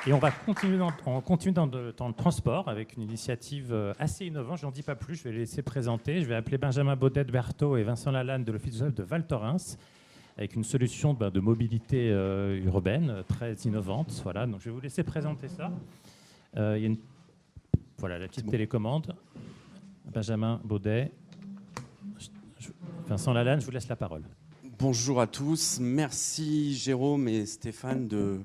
Et on va continuer dans le transport avec une initiative assez innovante. Je n'en dis pas plus, je vais les laisser présenter. Je vais appeler Benjamin Baudet-Berthaud et Vincent Lalanne de l'Office de Val Thorens avec une solution de mobilité urbaine très innovante. Voilà, donc je vais vous laisser présenter ça. Il y a voilà la petite télécommande. Benjamin Baudet, Vincent Lalanne, je vous laisse la parole. Bonjour à tous. Merci Jérôme et Stéphane de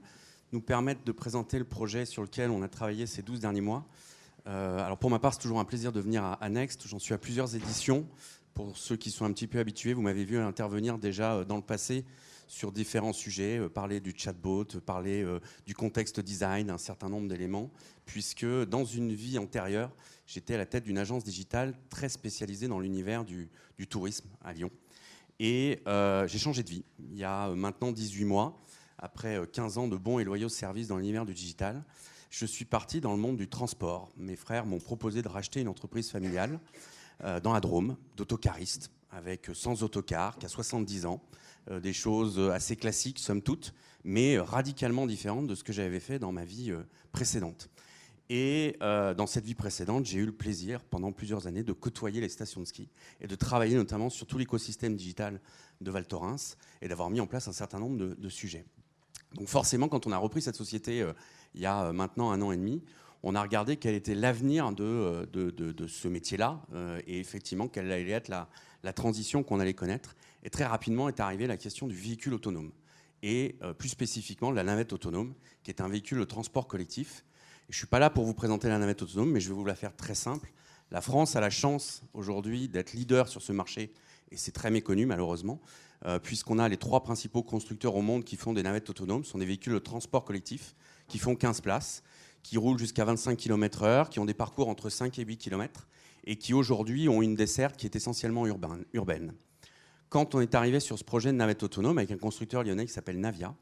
nous permettre de présenter le projet sur lequel on a travaillé ces 12 derniers mois. Alors pour ma part, c'est toujours un plaisir de venir à Next. J'en suis à plusieurs éditions. Pour ceux qui sont un petit peu habitués, vous m'avez vu intervenir déjà dans le passé sur différents sujets, parler du chatbot, parler du contexte design, un certain nombre d'éléments, puisque dans une vie antérieure, j'étais à la tête d'une agence digitale très spécialisée dans l'univers du tourisme à Lyon. Et j'ai changé de vie il y a maintenant 18 mois. Après 15 ans de bons et loyaux services dans l'univers du digital, je suis parti dans le monde du transport. Mes frères m'ont proposé de racheter une entreprise familiale dans la Drôme, d'autocaristes, avec 100 autocars, qui a 70 ans. Des choses assez classiques, somme toute, mais radicalement différentes de ce que j'avais fait dans ma vie précédente. Et dans cette vie précédente, j'ai eu le plaisir, pendant plusieurs années, de côtoyer les stations de ski et de travailler notamment sur tout l'écosystème digital de Val Thorens et d'avoir mis en place un certain nombre de sujets. Donc forcément, quand on a repris cette société il y a maintenant 1 an et demi, on a regardé quel était l'avenir de ce métier-là et effectivement quelle allait être la transition qu'on allait connaître. Et très rapidement est arrivée la question du véhicule autonome et plus spécifiquement la navette autonome, qui est un véhicule de transport collectif. Et je ne suis pas là pour vous présenter la navette autonome, mais je vais vous la faire très simple. La France a la chance aujourd'hui d'être leader sur ce marché, et c'est très méconnu malheureusement, puisqu'on a les 3 principaux constructeurs au monde qui font des navettes autonomes. Ce sont des véhicules de transport collectif qui font 15 places, qui roulent jusqu'à 25 km/h, qui ont des parcours entre 5 et 8 km, et qui aujourd'hui ont une desserte qui est essentiellement urbaine. Quand on est arrivé sur ce projet de navette autonome avec un constructeur lyonnais qui s'appelle Navia,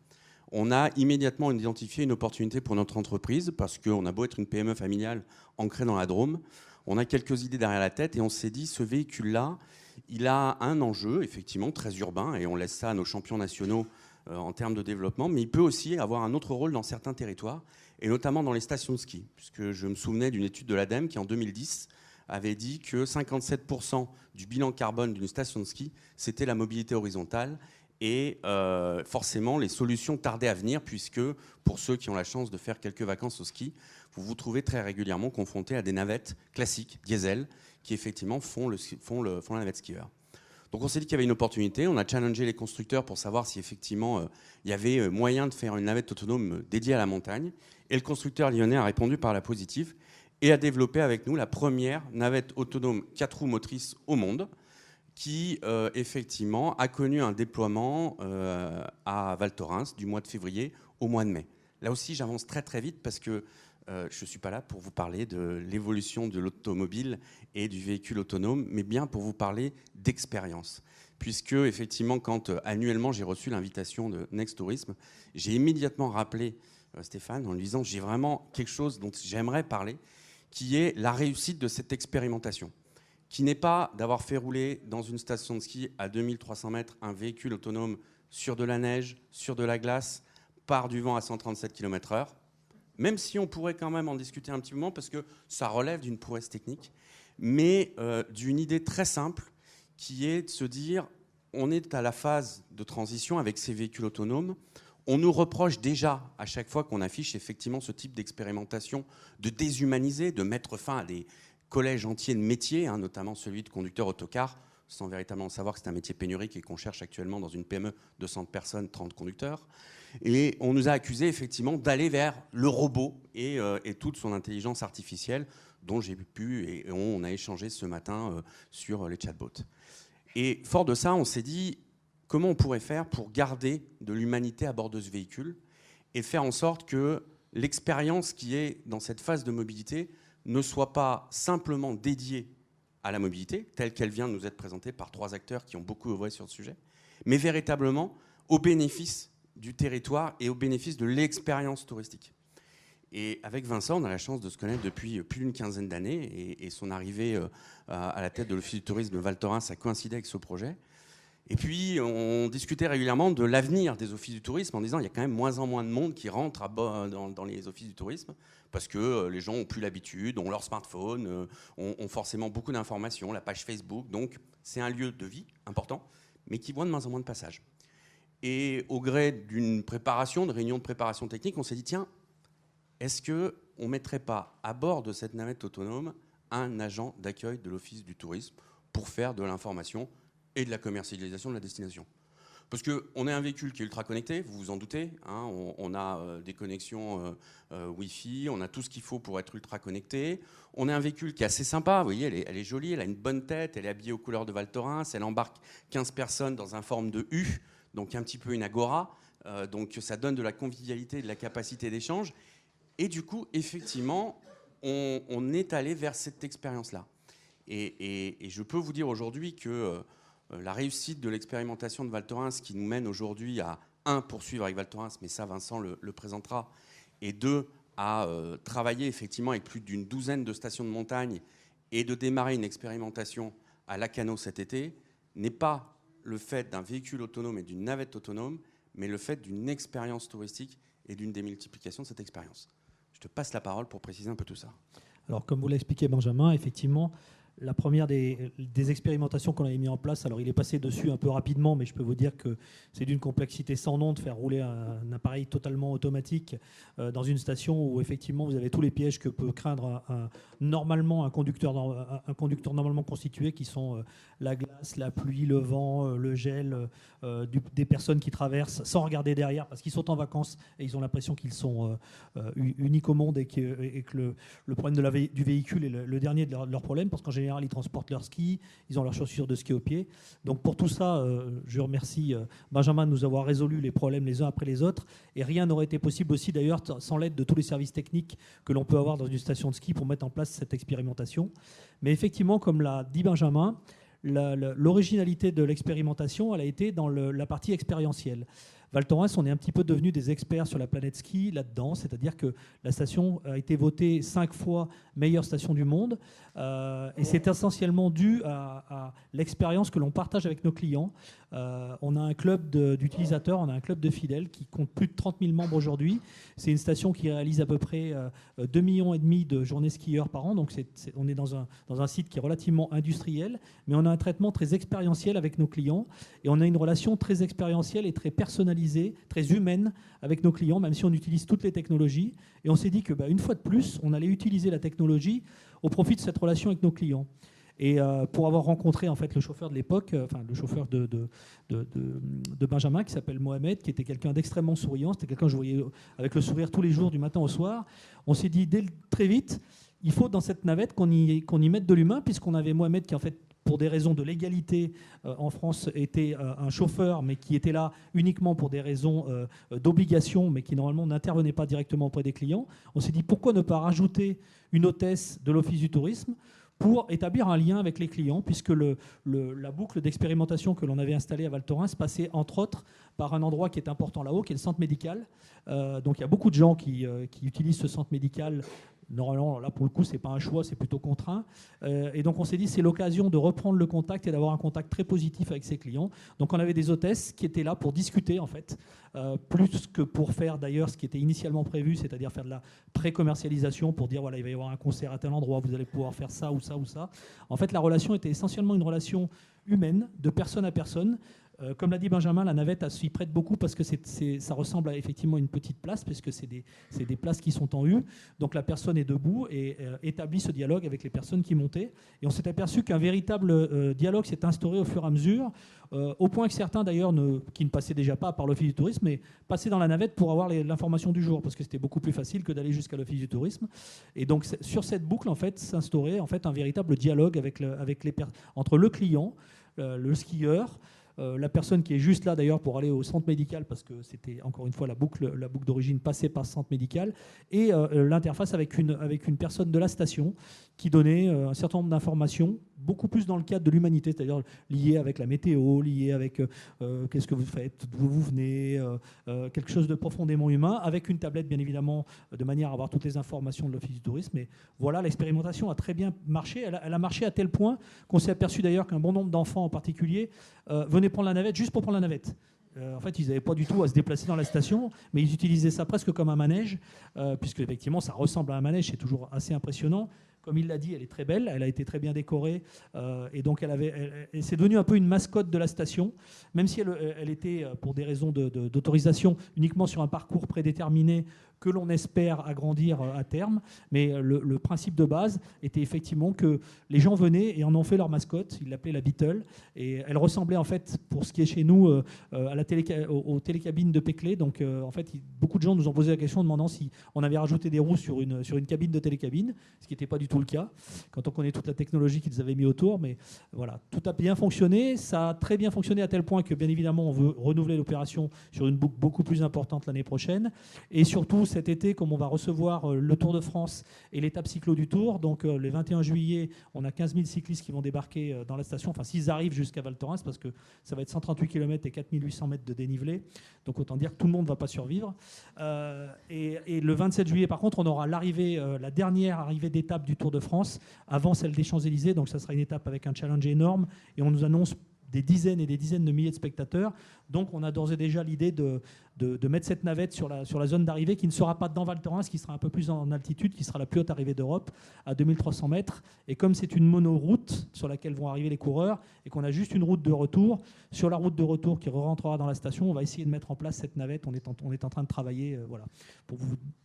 on a immédiatement identifié une opportunité pour notre entreprise, parce qu'on a beau être une PME familiale ancrée dans la Drôme, on a quelques idées derrière la tête et on s'est dit, ce véhicule-là, il a un enjeu effectivement très urbain, et on laisse ça à nos champions nationaux en termes de développement, mais il peut aussi avoir un autre rôle dans certains territoires, et notamment dans les stations de ski, puisque je me souvenais d'une étude de l'ADEME qui en 2010 avait dit que 57% du bilan carbone d'une station de ski, c'était la mobilité horizontale. Et forcément, les solutions tardaient à venir, puisque pour ceux qui ont la chance de faire quelques vacances au ski, vous vous trouvez très régulièrement confrontés à des navettes classiques, diesel, qui effectivement font la navette skieur. Donc on s'est dit qu'il y avait une opportunité, on a challengé les constructeurs pour savoir si effectivement il y avait moyen de faire une navette autonome dédiée à la montagne. Et le constructeur lyonnais a répondu par la positive et a développé avec nous la première navette autonome 4 roues motrices au monde, qui effectivement a connu un déploiement à Val Thorens du mois de février au mois de mai. Là aussi, j'avance très très vite parce que je ne suis pas là pour vous parler de l'évolution de l'automobile et du véhicule autonome, mais bien pour vous parler d'expérience. Puisque effectivement, quand annuellement j'ai reçu l'invitation de Next Tourisme, j'ai immédiatement rappelé Stéphane en lui disant j'ai vraiment quelque chose dont j'aimerais parler, qui est la réussite de cette expérimentation, qui n'est pas d'avoir fait rouler dans une station de ski à 2300 mètres un véhicule autonome sur de la neige, sur de la glace, par du vent à 137 km/h, même si on pourrait quand même en discuter un petit moment, parce que ça relève d'une prouesse technique, mais d'une idée très simple, qui est de se dire, on est à la phase de transition avec ces véhicules autonomes, on nous reproche déjà, à chaque fois qu'on affiche effectivement ce type d'expérimentation, de déshumaniser, de mettre fin à des collèges entiers de métiers, notamment celui de conducteur autocar, sans véritablement savoir que c'est un métier pénurique et qu'on cherche actuellement dans une PME de 100 personnes, 30 conducteurs. Et on nous a accusé effectivement d'aller vers le robot et toute son intelligence artificielle, dont j'ai pu et on a échangé ce matin sur les chatbots. Et fort de ça, on s'est dit comment on pourrait faire pour garder de l'humanité à bord de ce véhicule et faire en sorte que l'expérience qui est dans cette phase de mobilité ne soit pas simplement dédiée à la mobilité, telle qu'elle vient de nous être présentée par 3 acteurs qui ont beaucoup œuvré sur le sujet, mais véritablement au bénéfice du territoire et au bénéfice de l'expérience touristique. Et avec Vincent, on a la chance de se connaître depuis plus d'une quinzaine d'années, et son arrivée à la tête de l'Office du tourisme de Val Thorens a coïncidé avec ce projet. Et puis, on discutait régulièrement de l'avenir des offices du tourisme en disant il y a quand même moins en moins de monde qui rentre dans les offices du tourisme parce que les gens n'ont plus l'habitude, ont leur smartphone, ont forcément beaucoup d'informations, la page Facebook. Donc, c'est un lieu de vie important, mais qui voit de moins en moins de passages. Et au gré d'une préparation, de réunion de préparation technique, on s'est dit tiens, est-ce qu'on ne mettrait pas à bord de cette navette autonome un agent d'accueil de l'office du tourisme pour faire de l'information et de la commercialisation de la destination. Parce qu'on est un véhicule qui est ultra connecté, vous vous en doutez, hein, on a des connexions Wi-Fi, on a tout ce qu'il faut pour être ultra connecté. On est un véhicule qui est assez sympa, vous voyez, elle est jolie, elle a une bonne tête, elle est habillée aux couleurs de Val Thorens, elle embarque 15 personnes dans un forme de U, donc un petit peu une agora, donc ça donne de la convivialité et de la capacité d'échange. Et du coup, effectivement, on est allé vers cette expérience-là. Et je peux vous dire aujourd'hui que la réussite de l'expérimentation de Val Thorens qui nous mène aujourd'hui à, un, poursuivre avec Val Thorens, mais ça Vincent le présentera, et deux, à travailler effectivement avec plus d'une douzaine de stations de montagne et de démarrer une expérimentation à Lacanau cet été, n'est pas le fait d'un véhicule autonome et d'une navette autonome, mais le fait d'une expérience touristique et d'une démultiplication de cette expérience. Je te passe la parole pour préciser un peu tout ça. Alors, comme vous l'a expliqué Benjamin, effectivement, la première des expérimentations qu'on avait mis en place, alors il est passé dessus un peu rapidement, mais je peux vous dire que c'est d'une complexité sans nom de faire rouler un appareil totalement automatique dans une station où effectivement vous avez tous les pièges que peut craindre normalement un conducteur normalement constitué, qui sont la glace, la pluie, le vent, le gel, des personnes qui traversent sans regarder derrière parce qu'ils sont en vacances et ils ont l'impression qu'ils sont uniques au monde et que le problème du véhicule est le dernier de leur problème, parce qu'en général ils transportent leurs skis, ils ont leurs chaussures de ski au pied. Donc pour tout ça, je remercie Benjamin de nous avoir résolu les problèmes les uns après les autres, et rien n'aurait été possible aussi d'ailleurs sans l'aide de tous les services techniques que l'on peut avoir dans une station de ski pour mettre en place cette expérimentation. Mais effectivement, comme l'a dit Benjamin, l'originalité de l'expérimentation, elle a été dans la partie expérientielle. Val Thorens, on est un petit peu devenus des experts sur la planète ski là-dedans, c'est-à-dire que la station a été votée 5 fois meilleure station du monde, et c'est essentiellement dû à l'expérience que l'on partage avec nos clients. On a un club d'utilisateurs, on a un club de fidèles qui compte plus de 30 000 membres aujourd'hui. C'est une station qui réalise à peu près 2,5 millions de journées skieurs par an, donc on est dans un site qui est relativement industriel, mais on a un traitement très expérientiel avec nos clients, et on a une relation très expérientielle et très personnalisée, très humaine avec nos clients, même si on utilise toutes les technologies. Et on s'est dit que, une fois de plus, on allait utiliser la technologie au profit de cette relation avec nos clients. Et pour avoir rencontré en fait le chauffeur de l'époque, le chauffeur de Benjamin, qui s'appelle Mohamed, qui était quelqu'un d'extrêmement souriant, c'était quelqu'un que je voyais avec le sourire tous les jours du matin au soir, on s'est dit très vite, il faut dans cette navette qu'on y mette de l'humain, puisqu'on avait Mohamed qui en fait, pour des raisons de légalité en France, était un chauffeur, mais qui était là uniquement pour des raisons d'obligation, mais qui normalement n'intervenait pas directement auprès des clients. On s'est dit pourquoi ne pas rajouter une hôtesse de l'Office du tourisme pour établir un lien avec les clients, puisque la boucle d'expérimentation que l'on avait installée à Val Thorens passait entre autres par un endroit qui est important là-haut, qui est le centre médical. Donc il y a beaucoup de gens qui utilisent ce centre médical. Normalement, là, pour le coup, ce n'est pas un choix, c'est plutôt contraint. Et donc, on s'est dit, c'est l'occasion de reprendre le contact et d'avoir un contact très positif avec ses clients. Donc, on avait des hôtesses qui étaient là pour discuter, en fait, plus que pour faire, d'ailleurs, ce qui était initialement prévu, c'est-à-dire faire de la pré-commercialisation pour dire, voilà, il va y avoir un concert à tel endroit, vous allez pouvoir faire ça ou ça ou ça. En fait, la relation était essentiellement une relation humaine, de personne à personne. Comme l'a dit Benjamin, la navette s'y prête beaucoup parce que ça ressemble à effectivement une petite place, puisque c'est des places qui sont en U. Donc la personne est debout et établit ce dialogue avec les personnes qui montaient. Et on s'est aperçu qu'un véritable dialogue s'est instauré au fur et à mesure, au point que certains d'ailleurs qui ne passaient déjà pas par l'Office du tourisme, mais passaient dans la navette pour avoir l'information du jour, parce que c'était beaucoup plus facile que d'aller jusqu'à l'Office du tourisme. Et donc sur cette boucle, en fait, s'instaurait en fait un véritable dialogue entre le client, le skieur, la personne qui est juste là d'ailleurs pour aller au centre médical, parce que c'était encore une fois la boucle d'origine passée par ce centre médical, et l'interface avec une personne de la station qui donnait un certain nombre d'informations beaucoup plus dans le cadre de l'humanité, c'est-à-dire lié avec la météo, lié avec qu'est-ce que vous faites, d'où vous venez, quelque chose de profondément humain, avec une tablette bien évidemment, de manière à avoir toutes les informations de l'Office du tourisme. Et voilà, l'expérimentation a très bien marché. Elle a marché à tel point qu'on s'est aperçu d'ailleurs qu'un bon nombre d'enfants en particulier venaient prendre la navette juste pour prendre la navette. En fait, ils n'avaient pas du tout à se déplacer dans la station, mais ils utilisaient ça presque comme un manège, puisque effectivement, ça ressemble à un manège, c'est toujours assez impressionnant. Comme il l'a dit, elle est très belle, elle a été très bien décorée, et donc c'est devenu un peu une mascotte de la station, même si elle était, pour des raisons d'autorisation, uniquement sur un parcours prédéterminé que l'on espère agrandir à terme. Mais le principe de base était effectivement que les gens venaient et en ont fait leur mascotte. Ils l'appelaient la Beetle. Et elle ressemblait en fait, pour ce qui est chez nous, aux télécabines de Peclet. Donc en fait, beaucoup de gens nous ont posé la question en demandant si on avait rajouté des roues sur une cabine de télécabine, ce qui n'était pas du tout le cas, quand on connaît toute la technologie qu'ils avaient mis autour. Mais voilà, tout a bien fonctionné. Ça a très bien fonctionné à tel point que, bien évidemment, on veut renouveler l'opération sur une boucle beaucoup plus importante l'année prochaine. Et surtout, cet été, comme on va recevoir le Tour de France et l'étape cyclo du Tour, donc le 21 juillet, on a 15 000 cyclistes qui vont débarquer dans la station, enfin s'ils arrivent jusqu'à Val Thorens, parce que ça va être 138 km et 4 800 mètres de dénivelé, donc autant dire que tout le monde ne va pas survivre. Et le 27 juillet, par contre, on aura la dernière arrivée d'étape du Tour de France, avant celle des Champs-Élysées, donc ça sera une étape avec un challenge énorme, et on nous annonce des dizaines et des dizaines de milliers de spectateurs. Donc on a d'ores et déjà l'idée de mettre cette navette sur la zone d'arrivée qui ne sera pas dans Val Thorens, qui sera un peu plus en altitude, qui sera la plus haute arrivée d'Europe, à 2300 mètres. Et comme c'est une monoroute sur laquelle vont arriver les coureurs, et qu'on a juste une route de retour, sur la route de retour qui rentrera dans la station, on va essayer de mettre en place cette navette. On est en train de travailler, voilà.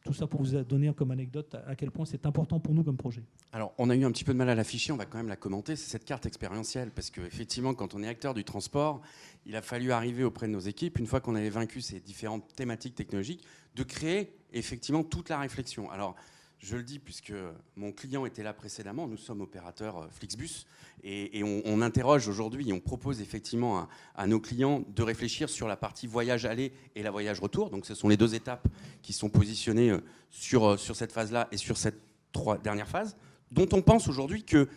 Tout ça pour vous donner comme anecdote à quel point c'est important pour nous comme projet. Alors, on a eu un petit peu de mal à l'afficher, on va quand même la commenter, c'est cette carte expérientielle, parce qu'effectivement, quand on est acteur du transport, il a fallu arriver auprès de nos équipes, une fois qu'on avait vaincu ces différentes thématiques technologiques, de créer effectivement toute la réflexion. Alors, je le dis puisque mon client était là précédemment, nous sommes opérateurs Flixbus, et on interroge aujourd'hui, on propose effectivement à nos clients de réfléchir sur la partie voyage aller et la voyage retour. Donc ce sont les deux étapes qui sont positionnées sur cette phase-là et sur cette dernière phase, dont on pense aujourd'hui que,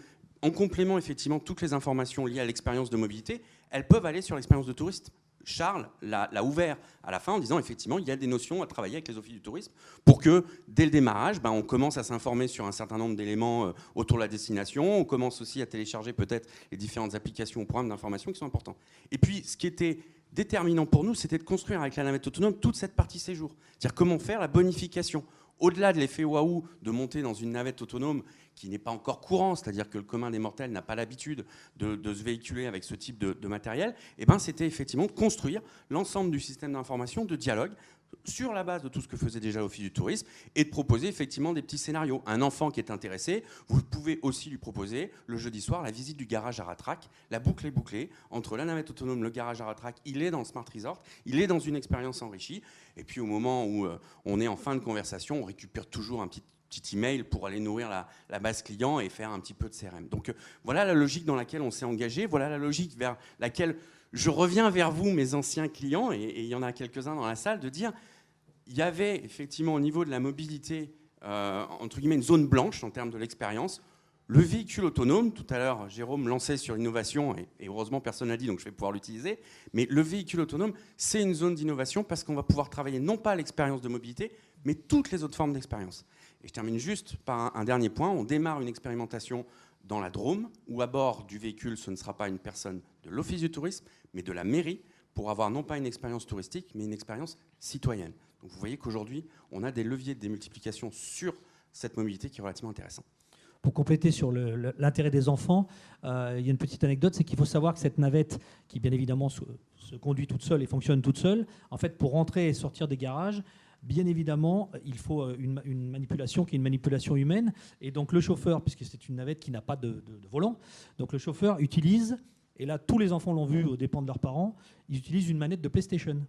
en complément, effectivement, toutes les informations liées à l'expérience de mobilité, elles peuvent aller sur l'expérience de touriste. Charles l'a ouvert à la fin en disant, effectivement, il y a des notions à travailler avec les offices du tourisme pour que, dès le démarrage, on commence à s'informer sur un certain nombre d'éléments autour de la destination. On commence aussi à télécharger peut-être les différentes applications ou programmes d'information qui sont importants. Et puis, ce qui était déterminant pour nous, c'était de construire avec la navette autonome toute cette partie séjour. C'est-à-dire comment faire la bonification. Au-delà de l'effet waouh de monter dans une navette autonome qui n'est pas encore courant, c'est-à-dire que le commun des mortels n'a pas l'habitude de se véhiculer avec ce type de matériel, c'était effectivement de construire l'ensemble du système d'information, de dialogue, sur la base de tout ce que faisait déjà l'Office du tourisme, et de proposer effectivement des petits scénarios. Un enfant qui est intéressé, vous pouvez aussi lui proposer le jeudi soir la visite du garage à Ratrac. La boucle est bouclée entre la navette autonome, le garage à Ratrac, il est dans le Smart Resort, il est dans une expérience enrichie, et puis au moment où on est en fin de conversation, on récupère toujours un petit email pour aller nourrir la base client et faire un petit peu de CRM. Donc voilà la logique dans laquelle on s'est engagé, voilà la logique vers laquelle je reviens vers vous, mes anciens clients, et il y en a quelques-uns dans la salle, de dire il y avait effectivement au niveau de la mobilité, entre guillemets, une zone blanche en termes de l'expérience. Le véhicule autonome, tout à l'heure, Jérôme lançait sur l'innovation, et heureusement personne n'a dit, donc je vais pouvoir l'utiliser, mais le véhicule autonome, c'est une zone d'innovation parce qu'on va pouvoir travailler non pas l'expérience de mobilité, mais toutes les autres formes d'expérience. Et je termine juste par un dernier point. On démarre une expérimentation dans la Drôme, où à bord du véhicule, ce ne sera pas une personne de l'Office du tourisme, mais de la mairie, pour avoir non pas une expérience touristique, mais une expérience citoyenne. Donc vous voyez qu'aujourd'hui, on a des leviers de démultiplication sur cette mobilité qui est relativement intéressant. Pour compléter sur l'intérêt des enfants, il y a une petite anecdote, c'est qu'il faut savoir que cette navette, qui bien évidemment se conduit toute seule et fonctionne toute seule, en fait, pour rentrer et sortir des garages, bien évidemment, il faut une manipulation qui est une manipulation humaine. Et donc le chauffeur, puisque c'est une navette qui n'a pas de volant, donc le chauffeur utilise, et là tous les enfants l'ont vu aux dépens de leurs parents, ils utilisent une manette de PlayStation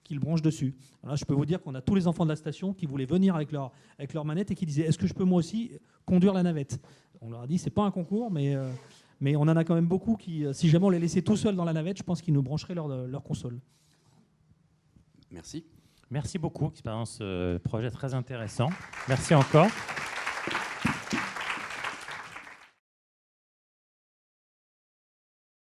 qu'ils branchent dessus. Alors là, je peux vous dire qu'on a tous les enfants de la station qui voulaient venir avec leur manette et qui disaient « Est-ce que je peux moi aussi conduire la navette ?» On leur a dit « C'est pas un concours, mais on en a quand même beaucoup qui, si jamais on les laissait tout seuls dans la navette, je pense qu'ils nous brancheraient leur console. » Merci. Merci beaucoup, expérience projet très intéressant. Merci encore.